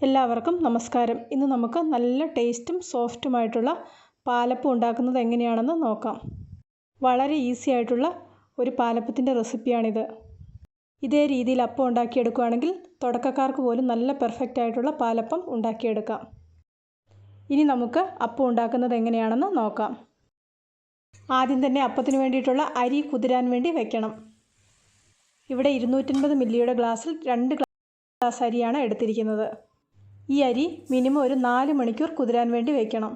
എല്ലാവർക്കും നമസ്കാരം. ഇന്ന് നമുക്ക് നല്ല ടേസ്റ്റും സോഫ്റ്റുമായിട്ടുള്ള പാലപ്പം ഉണ്ടാക്കുന്നത് എങ്ങനെയാണെന്ന് നോക്കാം. വളരെ ഈസി ആയിട്ടുള്ള ഒരു പാലപ്പത്തിൻ്റെ റെസിപ്പിയാണിത്. ഇതേ രീതിയിൽ അപ്പം ഉണ്ടാക്കിയെടുക്കുകയാണെങ്കിൽ തുടക്കക്കാർക്ക് പോലും നല്ല പെർഫെക്റ്റ് ആയിട്ടുള്ള പാലപ്പം ഉണ്ടാക്കിയെടുക്കാം. ഇനി നമുക്ക് അപ്പം ഉണ്ടാക്കുന്നത് എങ്ങനെയാണെന്ന് നോക്കാം. ആദ്യം തന്നെ അപ്പത്തിന് വേണ്ടിയിട്ടുള്ള അരി കുതിരാൻ വേണ്ടി വെക്കണം. ഇവിടെ 250 മില്ലിയുടെ ഗ്ലാസ്സിൽ 2 ഗ്ലാസ് അരിയാണ് എടുത്തിരിക്കുന്നത്. ഈ അരി മിനിമം ഒരു 4 മണിക്കൂർ കുതിരാൻ വേണ്ടി വയ്ക്കണം.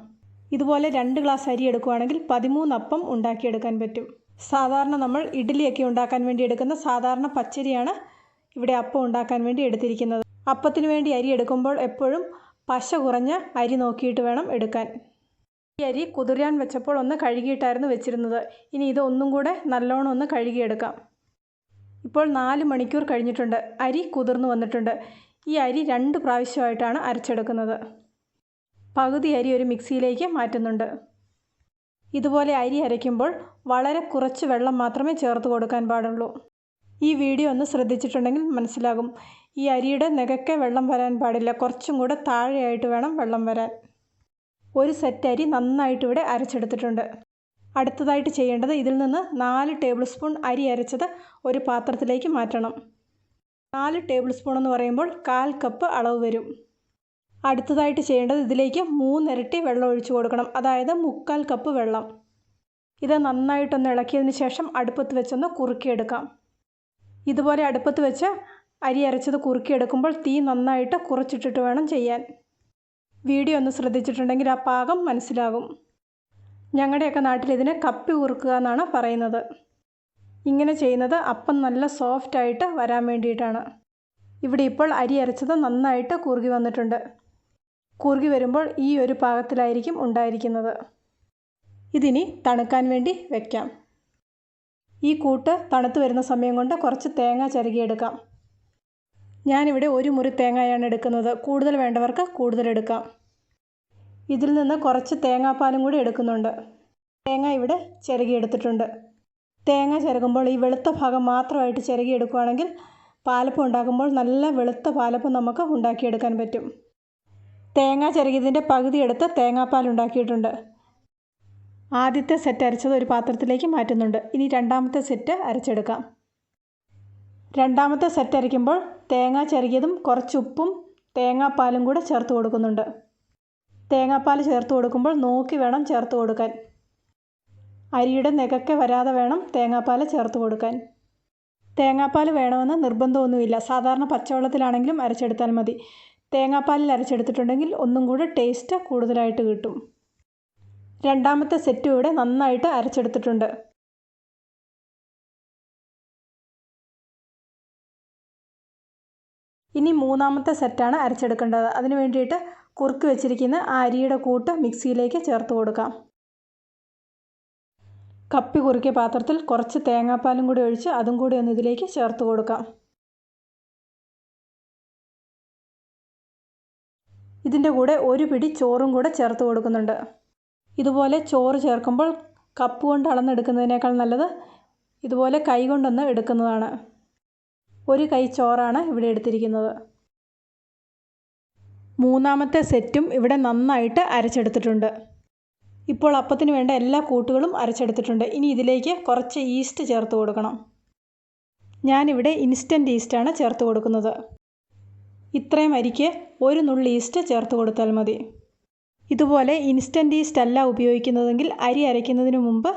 ഇതുപോലെ 2 ഗ്ലാസ് അരി എടുക്കുകയാണെങ്കിൽ 13 അപ്പം ഉണ്ടാക്കിയെടുക്കാൻ പറ്റും. സാധാരണ നമ്മൾ ഇഡ്ഡലിയൊക്കെ ഉണ്ടാക്കാൻ വേണ്ടി എടുക്കുന്ന സാധാരണ പച്ചരിയാണ് ഇവിടെ അപ്പം ഉണ്ടാക്കാൻ വേണ്ടി എടുത്തിരിക്കുന്നത്. അപ്പത്തിന് വേണ്ടി അരി എടുക്കുമ്പോൾ എപ്പോഴും പശ കുറഞ്ഞ അരി നോക്കിയിട്ട് വേണം എടുക്കാൻ. ഈ അരി കുതിരാൻ വെച്ചപ്പോൾ ഒന്ന് കഴുകിയിട്ടായിരുന്നു വെച്ചിരുന്നത്. ഇനി ഇത് ഒന്നും കൂടെ നല്ലോണം ഒന്ന് കഴുകിയെടുക്കാം. ഇപ്പോൾ 4 മണിക്കൂർ കഴിഞ്ഞിട്ടുണ്ട്. അരി കുതിർന്നു വന്നിട്ടുണ്ട്. ഈ അരി 2 പ്രാവശ്യമായിട്ടാണ് അരച്ചെടുക്കുന്നത്. പകുതി അരി ഒരു മിക്സിയിലേക്ക് മാറ്റുന്നുണ്ട്. ഇതുപോലെ അരി അരയ്ക്കുമ്പോൾ വളരെ കുറച്ച് വെള്ളം മാത്രമേ ചേർത്ത് കൊടുക്കാൻ പാടുള്ളൂ. ഈ വീഡിയോ ഒന്ന് ശ്രദ്ധിച്ചിട്ടുണ്ടെങ്കിൽ മനസ്സിലാകും. ഈ അരിയുടെ നെകക്കെ വെള്ളം വരാൻ പാടില്ല. കുറച്ചും കൂടെ താഴെയായിട്ട് വേണം വെള്ളം വരാൻ. ഒരു സെറ്റ് അരി നന്നായിട്ട് ഇവിടെ അരച്ചെടുത്തിട്ടുണ്ട്. അടുത്തതായിട്ട് ചെയ്യേണ്ടത് ഇതിൽ നിന്ന് 4 ടേബിൾ സ്പൂൺ അരി അരച്ചത് ഒരു പാത്രത്തിലേക്ക് മാറ്റണം. 4 ടേബിൾ സ്പൂൺ എന്ന് പറയുമ്പോൾ 1/4 കപ്പ് അളവ് വരും. അടുത്തതായിട്ട് ചെയ്യേണ്ടത് ഇതിലേക്ക് 3 ഇരട്ടി വെള്ളം ഒഴിച്ചു കൊടുക്കണം. അതായത് 1/4 കപ്പ് വെള്ളം. ഇത് നന്നായിട്ടൊന്ന് ഇളക്കിയതിന് ശേഷം അടുപ്പത്ത് വെച്ചൊന്ന് കുറുക്കിയെടുക്കാം. ഇതുപോലെ അടുപ്പത്ത് വെച്ച് അരി അരച്ചത് കുറുക്കിയെടുക്കുമ്പോൾ തീ നന്നായിട്ട് കുറച്ചിട്ടിട്ട് വേണം ചെയ്യാൻ. വീഡിയോ ഒന്ന് ശ്രദ്ധിച്ചിട്ടുണ്ടെങ്കിൽ ആ പാകം മനസ്സിലാകും. ഞങ്ങളുടെയൊക്കെ നാട്ടിൽ ഇതിനെ കപ്പി കുറുക്കുക എന്നാണ് പറയുന്നത്. ഇങ്ങനെ ചെയ്യുന്നത് അപ്പം നല്ല സോഫ്റ്റായിട്ട് വരാൻ വേണ്ടിയിട്ടാണ്. ഇവിടെ ഇപ്പോൾ അരി അരച്ചത് നന്നായിട്ട് കുറുകി വന്നിട്ടുണ്ട്. കുറുകി വരുമ്പോൾ ഈ ഒരു പാകത്തിലായിരിക്കും ഉണ്ടായിരിക്കുന്നത്. ഇതിനി തണുക്കാൻ വേണ്ടി വയ്ക്കാം. ഈ കൂട്ട് തണുത്ത് വരുന്ന സമയം കൊണ്ട് കുറച്ച് തേങ്ങ ചിരകിയെടുക്കാം. ഞാനിവിടെ 1 മുറി തേങ്ങയാണ് എടുക്കുന്നത്. കൂടുതൽ വേണ്ടവർക്ക് കൂടുതൽ എടുക്കാം. ഇതിൽ നിന്ന് കുറച്ച് തേങ്ങാപ്പാലും കൂടി എടുക്കുന്നുണ്ട്. തേങ്ങ ഇവിടെ ചിരകിയെടുത്തിട്ടുണ്ട്. തേങ്ങ ചിരകുമ്പോൾ ഈ വെളുത്ത ഭാഗം മാത്രമായിട്ട് ചിരകിയെടുക്കുകയാണെങ്കിൽ പാലപ്പം ഉണ്ടാക്കുമ്പോൾ നല്ല വെളുത്ത പാലപ്പം നമുക്ക് ഉണ്ടാക്കിയെടുക്കാൻ പറ്റും. തേങ്ങ ചിരകിയതിൻ്റെ പകുതി എടുത്ത് തേങ്ങാപ്പാൽ ഉണ്ടാക്കിയിട്ടുണ്ട്. ആദ്യത്തെ സെറ്റ് അരച്ചത് ഒരു പാത്രത്തിലേക്ക് മാറ്റുന്നുണ്ട്. ഇനി രണ്ടാമത്തെ സെറ്റ് അരച്ചെടുക്കാം. രണ്ടാമത്തെ സെറ്റ് അരയ്ക്കുമ്പോൾ തേങ്ങ ചിരകിയതും കുറച്ച് ഉപ്പും തേങ്ങാപ്പാലും കൂടെ ചേർത്ത് കൊടുക്കുന്നുണ്ട്. തേങ്ങാപ്പാൽ ചേർത്ത് കൊടുക്കുമ്പോൾ നോക്കി വേണം ചേർത്ത് കൊടുക്കാൻ. അരിയുടെ നെകക്കെ വരാതെ വേണം തേങ്ങാപ്പാൽ ചേർത്ത് കൊടുക്കാൻ. തേങ്ങാപ്പാൽ വേണമെന്ന് നിർബന്ധമൊന്നുമില്ല. സാധാരണ പച്ചവെള്ളത്തിലാണെങ്കിലും അരച്ചെടുത്താൽ മതി. തേങ്ങാപ്പാലിൽ അരച്ചെടുത്തിട്ടുണ്ടെങ്കിൽ ഒന്നും കൂടെ ടേസ്റ്റ് കൂടുതലായിട്ട് കിട്ടും. രണ്ടാമത്തെ സെറ്റും ഇവിടെ നന്നായിട്ട് അരച്ചെടുത്തിട്ടുണ്ട്. ഇനി മൂന്നാമത്തെ സെറ്റാണ് അരച്ചെടുക്കേണ്ടത്. അതിന് വേണ്ടിയിട്ട് കുറുക്കി വെച്ചിരിക്കുന്ന ആ അരിയുടെ കൂട്ട് മിക്സിയിലേക്ക് ചേർത്ത് കൊടുക്കാം. കപ്പി കുറുക്കിയ പാത്രത്തിൽ കുറച്ച് തേങ്ങാപ്പാലും കൂടി ഒഴിച്ച് അതും കൂടി ഒന്ന് ഇതിലേക്ക് ചേർത്ത് കൊടുക്കാം. ഇതിൻ്റെ കൂടെ ഒരു പിടി ചോറും കൂടെ ചേർത്ത് കൊടുക്കുന്നുണ്ട്. ഇതുപോലെ ചോറ് ചേർക്കുമ്പോൾ കപ്പ് കൊണ്ട് അളന്നെടുക്കുന്നതിനേക്കാൾ നല്ലത് ഇതുപോലെ കൈ കൊണ്ടൊന്ന് എടുക്കുന്നതാണ്. ഒരു കൈ ചോറാണ് ഇവിടെ എടുത്തിരിക്കുന്നത്. മൂന്നാമത്തെ സെറ്റും ഇവിടെ നന്നായിട്ട് അരച്ചെടുത്തിട്ടുണ്ട്. ഇപ്പോൾ അപ്പത്തിന് വേണ്ട എല്ലാ കൂട്ടുകളും അരച്ചെടുത്തിട്ടുണ്ട്. ഇനി ഇതിലേക്ക് കുറച്ച് ഈസ്റ്റ് ചേർത്ത് കൊടുക്കണം. ഞാനിവിടെ ഇൻസ്റ്റൻറ്റ് ഈസ്റ്റാണ് ചേർത്ത് കൊടുക്കുന്നത്. ഇത്രയും അരിക്ക് 1 നുള്ളി ഈസ്റ്റ് ചേർത്ത് കൊടുത്താൽ മതി. ഇതുപോലെ ഇൻസ്റ്റൻറ്റ് ഈസ്റ്റ് അല്ല ഉപയോഗിക്കുന്നതെങ്കിൽ അരി അരയ്ക്കുന്നതിന് മുമ്പ്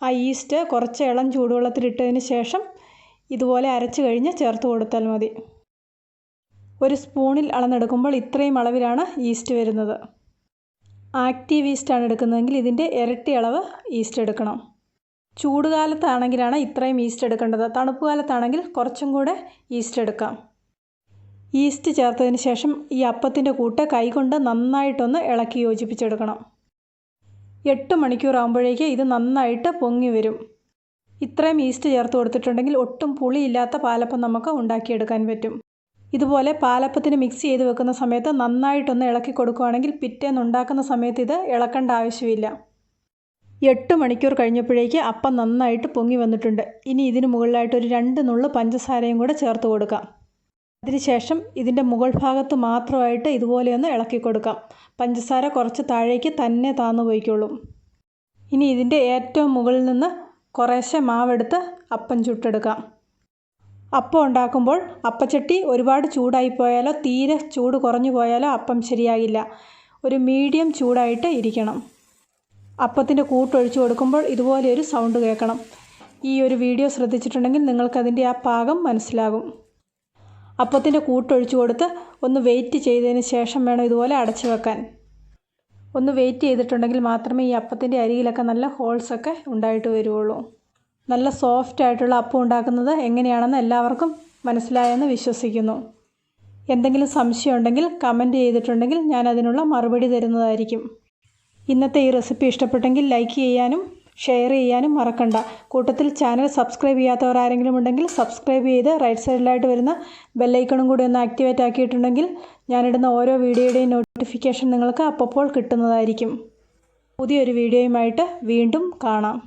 ആ ഈസ്റ്റ് കുറച്ച് ഇളം ചൂടുവെള്ളത്തിലിട്ടതിന് ശേഷം ഇതുപോലെ അരച്ച് കഴിഞ്ഞ് ചേർത്ത് കൊടുത്താൽ മതി. ഒരു സ്പൂണിൽ അളന്നെടുക്കുമ്പോൾ ഇത്രയും അളവിലാണ് ഈസ്റ്റ് വരുന്നത്. ആക്റ്റീവ് ഈസ്റ്റാണ് എടുക്കുന്നതെങ്കിൽ ഇതിൻ്റെ ഇരട്ടി അളവ് ഈസ്റ്റ് എടുക്കണം. ചൂടുകാലത്താണെങ്കിലാണ് ഇത്രയും ഈസ്റ്റ് എടുക്കേണ്ടത്. തണുപ്പ് കാലത്താണെങ്കിൽ കുറച്ചും കൂടെ ഈസ്റ്റ് എടുക്കാം. ഈസ്റ്റ് ചേർത്തതിന് ശേഷം ഈ അപ്പത്തിൻ്റെ കൂട്ട് കൈകൊണ്ട് നന്നായിട്ടൊന്ന് ഇളക്കി യോജിപ്പിച്ചെടുക്കണം. 8 മണിക്കൂർ ആകുമ്പോഴേക്ക് ഇത് നന്നായിട്ട് പൊങ്ങി വരും. ഇത്രയും ഈസ്റ്റ് ചേർത്ത് കൊടുത്തിട്ടുണ്ടെങ്കിൽ ഒട്ടും പുളിയില്ലാത്ത പാലപ്പം നമുക്ക് ഉണ്ടാക്കിയെടുക്കാൻ പറ്റും. ഇതുപോലെ പാലപ്പത്തിന് മിക്സ് ചെയ്ത് വെക്കുന്ന സമയത്ത് നന്നായിട്ടൊന്ന് ഇളക്കി കൊടുക്കുകയാണെങ്കിൽ പിറ്റേന്ന് ഉണ്ടാക്കുന്ന സമയത്ത് ഇത് ഇളക്കേണ്ട ആവശ്യമില്ല. 8 മണിക്കൂർ കഴിഞ്ഞപ്പോഴേക്ക് അപ്പം നന്നായിട്ട് പൊങ്ങി വന്നിട്ടുണ്ട്. ഇനി ഇതിന് മുകളിലായിട്ട് ഒരു 2 നുള്ള് പഞ്ചസാരയും കൂടെ ചേർത്ത് കൊടുക്കാം. അതിനുശേഷം ഇതിൻ്റെ മുകൾ ഭാഗത്ത് മാത്രമായിട്ട് ഇതുപോലെയൊന്ന് ഇളക്കി കൊടുക്കാം. പഞ്ചസാര കുറച്ച് താഴേക്ക് തന്നെ താന്നു പോയിക്കോളും. ഇനി ഇതിൻ്റെ ഏറ്റവും മുകളിൽ നിന്ന് കുറേശ്ശെ മാവെടുത്ത് അപ്പം ചുട്ടെടുക്കാം. അപ്പം ഉണ്ടാക്കുമ്പോൾ അപ്പച്ചട്ടി ഒരുപാട് ചൂടായിപ്പോയാലോ തീരെ ചൂട് കുറഞ്ഞു പോയാലോ അപ്പം ശരിയാകില്ല. ഒരു മീഡിയം ചൂടായിട്ട് ഇരിക്കണം. അപ്പത്തിൻ്റെ കൂട്ടൊഴിച്ച് കൊടുക്കുമ്പോൾ ഇതുപോലെയൊരു സൗണ്ട് കേൾക്കണം. ഈ ഒരു വീഡിയോ ശ്രദ്ധിച്ചിട്ടുണ്ടെങ്കിൽ നിങ്ങൾക്കതിൻ്റെ ആ പാകം മനസ്സിലാകും. അപ്പത്തിൻ്റെ കൂട്ടൊഴിച്ച് കൊടുത്ത് ഒന്ന് വെയിറ്റ് ചെയ്തതിന് ശേഷം വേണം ഇതുപോലെ അടച്ചു വെക്കാൻ. ഒന്ന് വെയിറ്റ് ചെയ്തിട്ടുണ്ടെങ്കിൽ മാത്രമേ ഈ അപ്പത്തിൻ്റെ അരിയിലൊക്കെ നല്ല ഹോൾസൊക്കെ ഉണ്ടായിട്ട് വരുള്ളൂ. നല്ല സോഫ്റ്റ് ആയിട്ടുള്ള അപ്പം ഉണ്ടാക്കുന്നത് എങ്ങനെയാണെന്ന് എല്ലാവർക്കും മനസ്സിലായെന്ന് വിശ്വസിക്കുന്നു. എന്തെങ്കിലും സംശയം ഉണ്ടെങ്കിൽ കമൻറ്റ് ചെയ്തിട്ടുണ്ടെങ്കിൽ ഞാൻ അതിനുള്ള മറുപടി തരുന്നതായിരിക്കും. ഇന്നത്തെ ഈ റെസിപ്പി ഇഷ്ടപ്പെട്ടെങ്കിൽ ലൈക്ക് ചെയ്യാനും ഷെയർ ചെയ്യാനും മറക്കണ്ട. കൂട്ടത്തിൽ ചാനൽ സബ്സ്ക്രൈബ് ചെയ്യാത്തവർ ആരെങ്കിലും ഉണ്ടെങ്കിൽ സബ്സ്ക്രൈബ് ചെയ്ത് റൈറ്റ് സൈഡിലായിട്ട് വരുന്ന ബെല്ലൈക്കണും കൂടി ഒന്ന് ആക്ടിവേറ്റ് ആക്കിയിട്ടുണ്ടെങ്കിൽ ഞാനിടുന്ന ഓരോ വീഡിയോയുടെയും നോട്ടിഫിക്കേഷൻ നിങ്ങൾക്ക് അപ്പോൾ കിട്ടുന്നതായിരിക്കും. പുതിയൊരു വീഡിയോയുമായിട്ട് വീണ്ടും കാണാം.